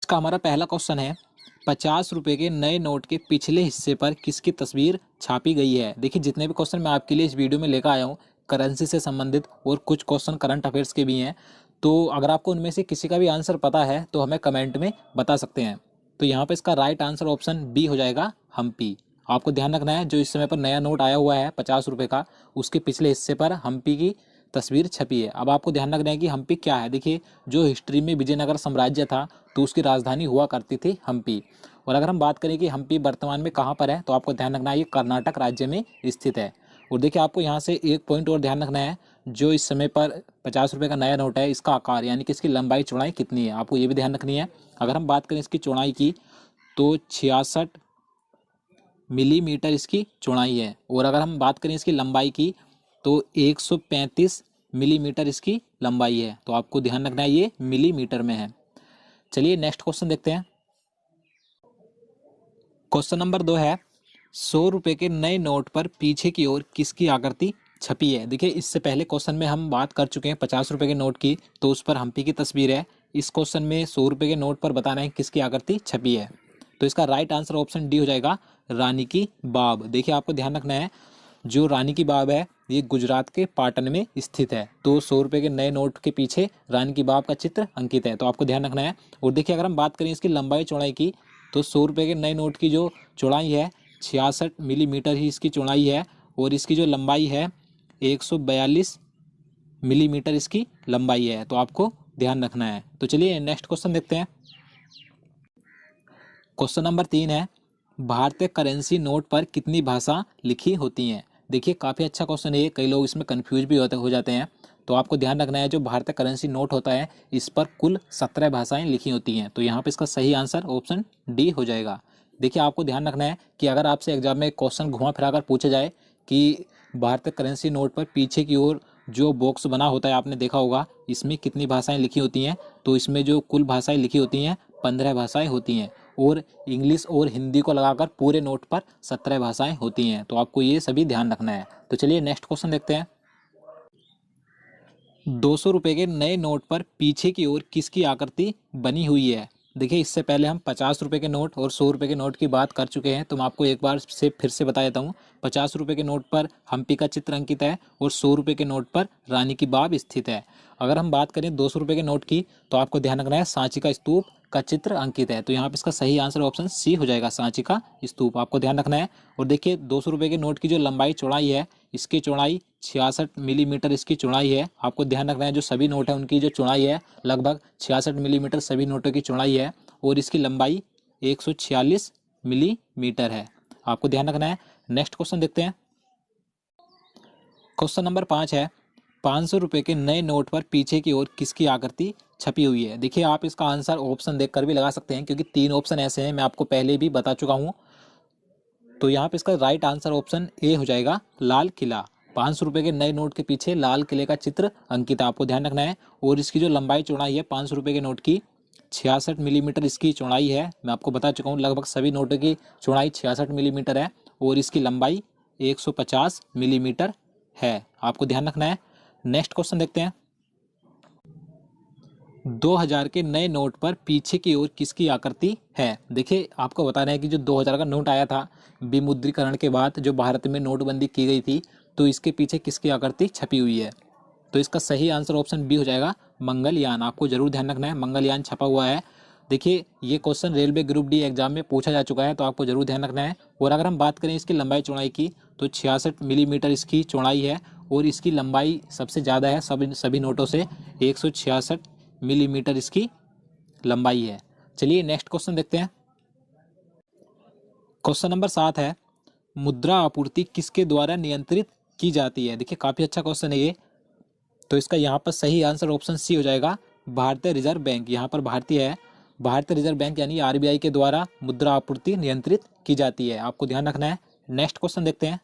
का हमारा पहला क्वेश्चन है, 50 रुपए के नए नोट के पिछले हिस्से पर किसकी तस्वीर छापी गई है। देखिए जितने भी क्वेश्चन मैं आपके लिए इस वीडियो में लेकर आया हूँ करेंसी से संबंधित और कुछ क्वेश्चन करंट अफेयर्स के भी हैं, तो अगर आपको उनमें से किसी का भी आंसर पता है तो हमें कमेंट में बता सकते हैं। तो यहाँ पे इसका राइट आंसर ऑप्शन बी हो जाएगा, हम्पी। आपको ध्यान रखना है जो इस समय पर नया नोट आया हुआ है 50 रुपए का, उसके पिछले हिस्से पर हम्पी की तस्वीर छपी है। अब आपको ध्यान रखना है कि हम्पी क्या है। देखिए जो हिस्ट्री में विजयनगर साम्राज्य था तो उसकी राजधानी हुआ करती थी हम्पी। और अगर हम बात करें कि हम्पी वर्तमान में कहाँ पर है तो आपको ध्यान रखना है ये कर्नाटक राज्य में स्थित है। और देखिए आपको यहाँ से एक पॉइंट और ध्यान रखना है, जो इस समय पर 50 रुपए का नया नोट है इसका आकार यानी कि इसकी लंबाई चौड़ाई कितनी है, आपको ये भी ध्यान रखनी है। अगर हम बात करें इसकी चौड़ाई की तो 66 मिलीमीटर इसकी चौड़ाई है। और अगर हम बात करें इसकी लंबाई की तो 135 मिलीमीटर इसकी लंबाई है। तो आपको ध्यान रखना है ये मिलीमीटर में है। चलिए नेक्स्ट क्वेश्चन देखते हैं। क्वेश्चन नंबर 2 है, 100 रुपए के नए नोट पर पीछे की ओर किसकी आकृति छपी है। देखिए इससे पहले क्वेश्चन में हम बात कर चुके हैं 50 रुपए के नोट की, तो उस पर हम्पी की तस्वीर है। इस क्वेश्चन में 100 रुपए के नोट पर बताना है किसकी आकृति छपी है। तो इसका राइट आंसर ऑप्शन डी हो जाएगा, रानी की बाब। देखिए आपको ध्यान रखना है जो रानी की बाब है ये गुजरात के पाटन में स्थित है। तो 100 रुपए के नए नोट के पीछे रानी की बाब का चित्र अंकित है, तो आपको ध्यान रखना है। और देखिए अगर हम बात करें इसकी लंबाई चौड़ाई की तो 100 रुपए के नए नोट की जो चौड़ाई है 66 मिलीमीटर ही इसकी चौड़ाई है। और इसकी जो लंबाई है 142 मिलीमीटर इसकी लंबाई है। तो आपको ध्यान रखना है। तो चलिए नेक्स्ट क्वेश्चन देखते हैं। क्वेश्चन नंबर 3 है, भारतीय करेंसी नोट पर कितनी भाषा लिखी होती हैं। देखिए काफ़ी अच्छा क्वेश्चन है, कई लोग इसमें कंफ्यूज भी हो जाते हैं। तो आपको ध्यान रखना है जो भारतीय करेंसी नोट होता है इस पर कुल 17 भाषाएं लिखी होती हैं। तो यहाँ पे इसका सही आंसर ऑप्शन डी हो जाएगा। देखिए आपको ध्यान रखना है कि अगर आपसे एग्जाम में क्वेश्चन घुमा फिरा कर पूछा जाए कि भारतीय करेंसी नोट पर पीछे की ओर जो बॉक्स बना होता है आपने देखा होगा इसमें कितनी भाषाएं लिखी होती हैं, तो इसमें जो कुल भाषाएं लिखी होती हैं 15 भाषाएं होती हैं। और इंग्लिश और हिंदी को लगाकर पूरे नोट पर 17 भाषाएं होती हैं। तो आपको ये सभी ध्यान रखना है। तो चलिए नेक्स्ट क्वेश्चन देखते हैं। 200 रुपए के नए नोट पर पीछे की ओर किसकी आकृति बनी हुई है। देखिए इससे पहले हम 50 रुपए के नोट और 100 रुपए के नोट की बात कर चुके हैं, तो मैं आपको एक बार से फिर से बता देता हूँ। 50 रुपए के नोट पर हम्पी का चित्र अंकित है और 100 रुपए के नोट पर रानी की बाब स्थित है। अगर हम बात करें 200 रुपए के नोट की तो आपको ध्यान रखना है सांची का स्तूप का चित्र अंकित है। तो यहाँ पे इसका सही आंसर ऑप्शन सी हो जाएगा, सांची का स्तूप। आपको ध्यान रखना है। और देखिए 200 रुपए के नोट की जो लंबाई चौड़ाई है इसकी चौड़ाई 66 मिलीमीटर इसकी चौड़ाई है। आपको ध्यान रखना है जो सभी नोट है उनकी जो चौड़ाई है लगभग 66 मिलीमीटर सभी नोटों की चौड़ाई है। और इसकी लंबाई 146 मिलीमीटर है। आपको ध्यान रखना है। नेक्स्ट क्वेश्चन देखते हैं। क्वेश्चन नंबर 5 है, 500 रुपए के नए नोट पर पीछे की ओर किसकी आकृति छपी हुई है। देखिए आप इसका आंसर ऑप्शन देखकर भी लगा सकते हैं क्योंकि 3 ऑप्शन ऐसे हैं, मैं आपको पहले भी बता चुका हूँ। तो यहाँ पे इसका राइट आंसर ऑप्शन ए हो जाएगा, लाल किला। 500 रुपए के नए नोट के पीछे लाल किले का चित्र अंकित है, आपको ध्यान रखना है। और इसकी जो लंबाई चौड़ाई है 500 रुपए के नोट की 66 मिलीमीटर इसकी चौड़ाई है। मैं आपको बता चुका हूँ लगभग सभी नोटों की चौड़ाई 66 मिलीमीटर है और इसकी लंबाई 150 मिलीमीटर है। आपको ध्यान रखना है। नेक्स्ट क्वेश्चन देखते हैं। 2000 के नए नोट पर पीछे की ओर किसकी आकृति है। देखिए आपको बताना है कि जो 2000 का नोट आया था विमुद्रीकरण के बाद जो भारत में नोटबंदी की गई थी, तो इसके पीछे किसकी आकृति छपी हुई है। तो इसका सही आंसर ऑप्शन बी हो जाएगा, मंगलयान। आपको जरूर ध्यान रखना है, मंगलयान छपा हुआ है। देखिए ये question railway group D exam में पूछा जा चुका है, तो आपको जरूर ध्यान रखना है। और अगर हम बात करें इसकी लंबाई चौड़ाई की तो 66 मिलीमीटर इसकी चौड़ाई है और इसकी लंबाई सबसे ज़्यादा है सभी नोटों से, 166 मिलीमीटर इसकी लंबाई है। चलिए नेक्स्ट क्वेश्चन देखते हैं। क्वेश्चन नंबर 7 है, मुद्रा आपूर्ति किसके द्वारा नियंत्रित की जाती है। देखिए काफ़ी अच्छा क्वेश्चन है ये। तो इसका यहाँ पर सही आंसर ऑप्शन सी हो जाएगा, भारतीय रिजर्व बैंक। यहाँ पर भारतीय है, भारतीय रिजर्व बैंक यानी आरबीआई के द्वारा मुद्रा आपूर्ति नियंत्रित की जाती है। आपको ध्यान रखना है। नेक्स्ट क्वेश्चन देखते हैं।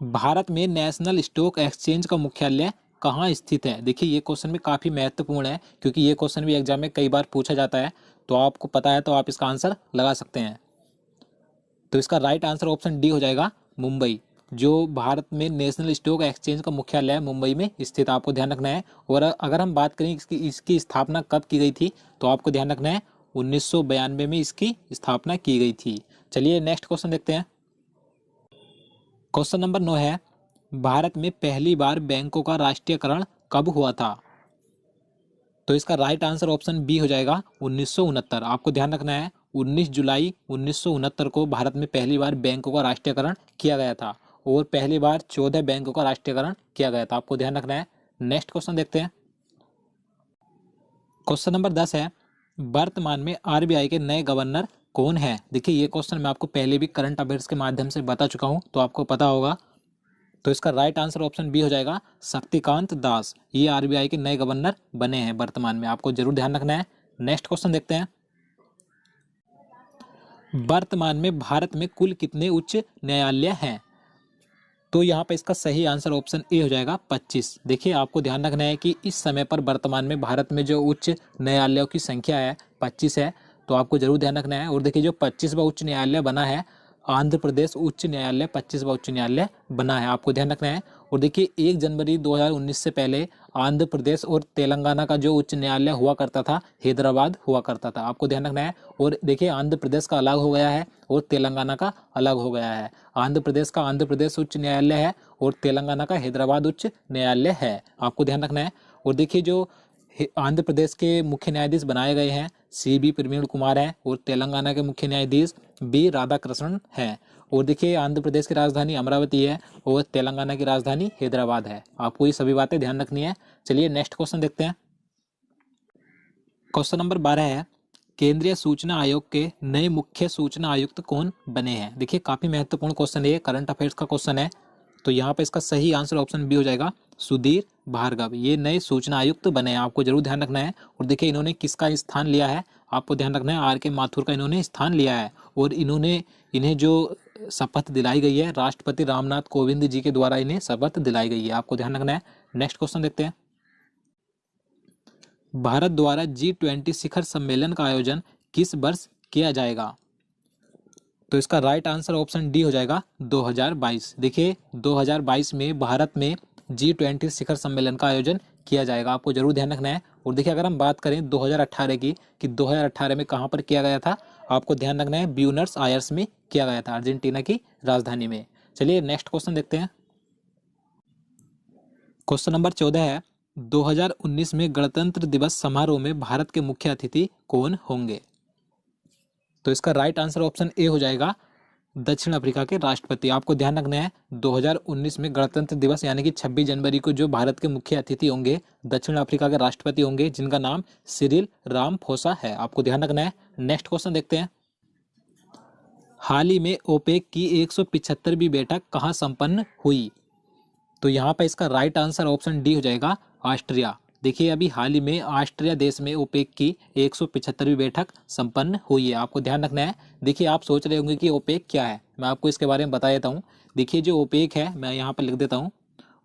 भारत में नेशनल स्टॉक एक्सचेंज का मुख्यालय कहाँ स्थित है। देखिए ये क्वेश्चन भी काफ़ी महत्वपूर्ण है क्योंकि ये क्वेश्चन भी एग्जाम में कई बार पूछा जाता है, तो आपको पता है तो आप इसका आंसर लगा सकते हैं। तो इसका राइट आंसर ऑप्शन डी हो जाएगा, मुंबई। जो भारत में नेशनल स्टॉक एक्सचेंज का मुख्यालय है मुंबई में स्थित, आपको ध्यान रखना है। और अगर हम बात करें इसकी स्थापना कब की गई थी, तो आपको ध्यान रखना है 1992 में इसकी स्थापना की गई थी। चलिए नेक्स्ट क्वेश्चन देखते हैं। क्वेश्चन नंबर 9 है, भारत में पहली बार बैंकों का राष्ट्रीयकरण कब हुआ था? तो इसका राइट आंसर ऑप्शन बी हो जाएगा 1969। आपको ध्यान रखना है 19 जुलाई 1969 को भारत में पहली बार बैंकों का राष्ट्रीयकरण किया गया था, और पहली बार 14 बैंकों का राष्ट्रीयकरण किया गया था। आपको ध्यान रखना है। नेक्स्ट क्वेश्चन देखते हैं। क्वेश्चन नंबर 10 है, वर्तमान में आरबीआई के नए गवर्नर कौन है? देखिए ये क्वेश्चन मैं आपको पहले भी करंट अफेयर्स के माध्यम से बता चुका हूं, तो आपको पता होगा। तो इसका राइट आंसर ऑप्शन बी हो जाएगा शक्तिकांत दास। ये आरबीआई के नए गवर्नर बने हैं वर्तमान में, आपको जरूर ध्यान रखना है। नेक्स्ट क्वेश्चन देखते हैं। वर्तमान में भारत में कुल कितने उच्च न्यायालय हैं? तो यहाँ पर इसका सही आंसर ऑप्शन ए हो जाएगा 25। देखिए आपको ध्यान रखना है कि इस समय पर वर्तमान में भारत में जो उच्च न्यायालयों की संख्या है 25 है, तो आपको जरूर ध्यान रखना है। और देखिए जो 25वां उच्च न्यायालय बना है, आंध्र प्रदेश उच्च न्यायालय 25वां उच्च न्यायालय बना है, आपको ध्यान रखना है। और देखिए 1 जनवरी 2019 से पहले आंध्र प्रदेश और तेलंगाना का जो उच्च न्यायालय हुआ करता था, हैदराबाद हुआ करता था, आपको ध्यान रखना है। और देखिए आंध्र प्रदेश का अलग हो गया है और तेलंगाना का अलग हो गया है। आंध्र प्रदेश का आंध्र प्रदेश उच्च न्यायालय है और तेलंगाना का हैदराबाद उच्च न्यायालय है, आपको ध्यान रखना है। और देखिए जो आंध्र प्रदेश के मुख्य न्यायाधीश बनाए गए हैं CB प्रवीण कुमार हैं, और तेलंगाना के मुख्य न्यायाधीश B राधाकृष्णन हैं। और देखिए आंध्र प्रदेश की राजधानी अमरावती है और तेलंगाना की राजधानी हैदराबाद है। आपको ये सभी बातें ध्यान रखनी है। चलिए नेक्स्ट क्वेश्चन देखते हैं। क्वेश्चन नंबर 12 है, केंद्रीय सूचना आयोग के नए मुख्य सूचना आयुक्त कौन बने हैं? देखिए काफी महत्वपूर्ण क्वेश्चन है, करंट अफेयर्स का क्वेश्चन है। तो यहाँ पे इसका सही आंसर ऑप्शन बी हो जाएगा सुधीर भार्गव। ये नए सूचना आयुक्त बने हैं, आपको जरूर ध्यान रखना है। और देखिए इन्होंने किसका स्थान लिया है, आपको ध्यान रखना है RK माथुर का इन्होंने स्थान लिया है। और इन्हें जो शपथ दिलाई गई है राष्ट्रपति रामनाथ कोविंद जी के द्वारा इन्हें शपथ दिलाई गई है, आपको ध्यान रखना है। नेक्स्ट क्वेश्चन देखते हैं। भारत द्वारा G20 शिखर सम्मेलन का आयोजन किस वर्ष किया जाएगा? तो इसका राइट आंसर ऑप्शन डी हो जाएगा 2022। देखिए 2022 में भारत में G20 शिखर सम्मेलन का आयोजन किया जाएगा, आपको जरूर ध्यान रखना है। और देखिए अगर हम बात करें 2018 की, कि 2018 में कहाँ पर किया गया था, आपको ध्यान रखना है ब्यूनस आयर्स में किया गया था, अर्जेंटीना की राजधानी में। चलिए नेक्स्ट क्वेश्चन देखते हैं। क्वेश्चन नंबर 14 है, 2019 में गणतंत्र दिवस समारोह में भारत के मुख्य अतिथि कौन होंगे? तो इसका राइट आंसर ऑप्शन ए हो जाएगा दक्षिण अफ्रीका के राष्ट्रपति। आपको ध्यान रखना है 2019 में गणतंत्र दिवस यानी कि 26 जनवरी को जो भारत के मुख्य अतिथि होंगे दक्षिण अफ्रीका के राष्ट्रपति होंगे, जिनका नाम सिरिल रामाफोसा है, आपको ध्यान रखना है। नेक्स्ट क्वेश्चन देखते हैं। हाल ही में ओपेक की 175वीं बैठक कहाँ संपन्न हुई? तो यहाँ पर इसका राइट आंसर ऑप्शन डी हो जाएगा ऑस्ट्रिया। देखिए अभी हाल ही में ऑस्ट्रिया देश में ओपेक की 175वीं बैठक संपन्न हुई है, आपको ध्यान रखना है। देखिए आप सोच रहे होंगे कि ओपेक क्या है, मैं आपको इसके बारे में बता देता हूँ। देखिए जो ओपेक है, मैं यहाँ पर लिख देता हूँ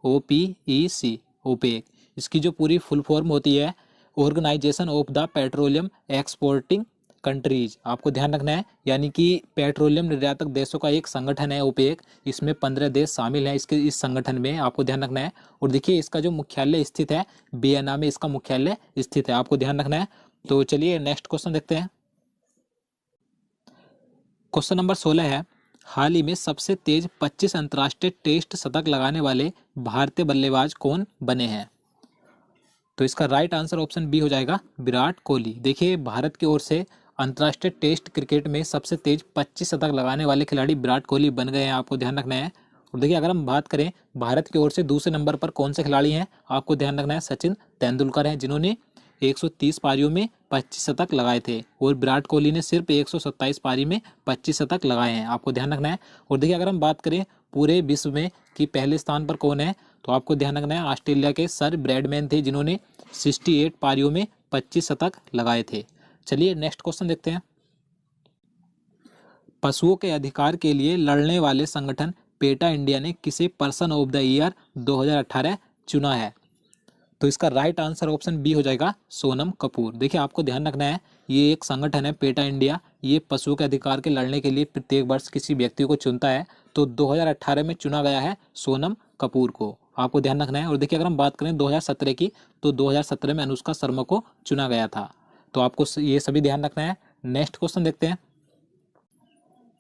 OPEC, ओपेक। इसकी जो पूरी फुल फॉर्म होती है organisation of the petroleum exporting countries, आपको ध्यान रखना है। यानी कि पेट्रोलियम निर्यातक देशों का एक संगठन है ओपेक। इसमें 15 देश शामिल हैं इस संगठन में, आपको ध्यान रखना है। और देखिए इसका जो मुख्यालय स्थित है वियना में, इसका मुख्यालय स्थित है, आपको ध्यान रखना है। तो चलिए नेक्स्ट क्वेश्चन देखते हैं। क्वेश्चन नंबर 16 है, हाल ही में सबसे तेज 25 अंतर्राष्ट्रीय टेस्ट शतक लगाने वाले भारतीय बल्लेबाज कौन बने हैं? तो इसका राइट आंसर ऑप्शन बी हो जाएगा विराट कोहली। देखिए भारत की ओर से अंतर्राष्ट्रीय टेस्ट क्रिकेट में सबसे तेज 25 शतक लगाने वाले खिलाड़ी विराट कोहली बन गए हैं, आपको ध्यान रखना है। और देखिए अगर हम बात करें भारत की ओर से दूसरे नंबर पर कौन से खिलाड़ी हैं, आपको ध्यान रखना है सचिन तेंदुलकर हैं, जिन्होंने 130 पारियों में 25 शतक लगाए थे। और विराट कोहली ने सिर्फ 127 पारी में 25 शतक लगाए हैं, आपको ध्यान रखना है। और देखिए अगर हम बात करें पूरे विश्व में कि पहले स्थान पर कौन है, तो आपको ध्यान रखना है ऑस्ट्रेलिया के सर ब्रैडमैन थे, जिन्होंने 68 पारियों में 25 शतक लगाए थे। चलिए नेक्स्ट क्वेश्चन देखते हैं। पशुओं के अधिकार के लिए लड़ने वाले संगठन पेटा इंडिया ने किसे पर्सन ऑफ द ईयर 2018 चुना है? तो इसका राइट आंसर ऑप्शन बी हो जाएगा सोनम कपूर। देखिए आपको ध्यान रखना है ये एक संगठन है पेटा इंडिया, ये पशुओं के अधिकार के लड़ने के लिए प्रत्येक वर्ष किसी व्यक्ति को चुनता है, तो 2018 में चुना गया है सोनम कपूर को, आपको ध्यान रखना है। और देखिए अगर हम बात करें 2017 की, तो 2017 में अनुष्का शर्मा को चुना गया था, तो आपको ये सभी ध्यान रखना है। नेक्स्ट क्वेश्चन देखते हैं।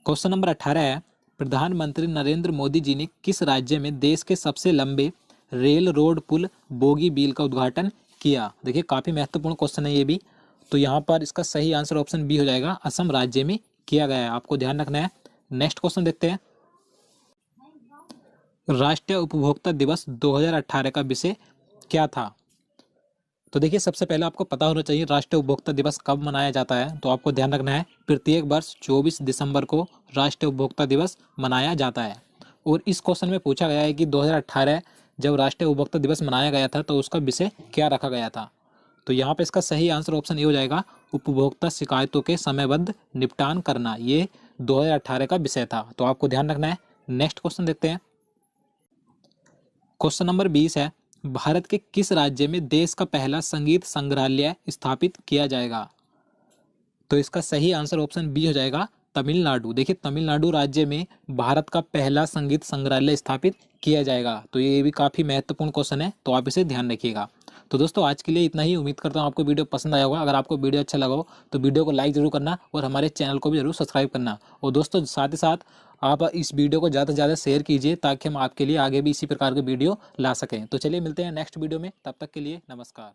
क्वेश्चन नंबर 18 है, प्रधानमंत्री नरेंद्र मोदी जी ने किस राज्य में देश के सबसे लंबे रेल रोड पुल बोगीबील का उद्घाटन किया? देखिए काफी महत्वपूर्ण क्वेश्चन है ये भी। तो यहाँ पर इसका सही आंसर ऑप्शन बी हो जाएगा, असम राज्य में किया गया है, आपको ध्यान रखना है। नेक्स्ट क्वेश्चन देखते हैं। राष्ट्रीय उपभोक्ता दिवस 2018 का विषय क्या था? तो देखिए सबसे पहले आपको पता होना चाहिए राष्ट्रीय उपभोक्ता दिवस कब मनाया जाता है। तो आपको ध्यान रखना है प्रत्येक वर्ष 24 दिसंबर को राष्ट्रीय उपभोक्ता दिवस मनाया जाता है। और इस क्वेश्चन में पूछा गया है कि 2018 जब राष्ट्रीय उपभोक्ता दिवस मनाया गया था तो उसका विषय क्या रखा गया था? तो यहाँ पे इसका सही आंसर ऑप्शन ए हो जाएगा, उपभोक्ता शिकायतों के समयबद्ध निपटान करना। ये 2018 का विषय था, तो आपको ध्यान रखना है। नेक्स्ट क्वेश्चन देखते हैं। क्वेश्चन नंबर 20 है, भारत के किस राज्य में देश का पहला संगीत संग्रहालय स्थापित किया जाएगा? तो इसका सही आंसर ऑप्शन बी हो जाएगा, तमिलनाडु। देखिए तमिलनाडु राज्य में भारत का पहला संगीत संग्रहालय स्थापित किया जाएगा। तो ये भी काफी महत्वपूर्ण क्वेश्चन है, तो आप इसे ध्यान रखिएगा। तो दोस्तों आज के लिए इतना ही। उम्मीद करता हूँ आपको वीडियो पसंद आया होगा। अगर आपको वीडियो अच्छा लगा हो तो वीडियो को लाइक जरूर करना और हमारे चैनल को भी जरूर सब्सक्राइब करना। और दोस्तों साथ ही साथ आप इस वीडियो को ज़्यादा से ज़्यादा शेयर कीजिए ताकि हम आपके लिए आगे भी इसी प्रकार के वीडियो ला सकें। तो चलिए मिलते हैं नेक्स्ट वीडियो में, तब तक के लिए नमस्कार।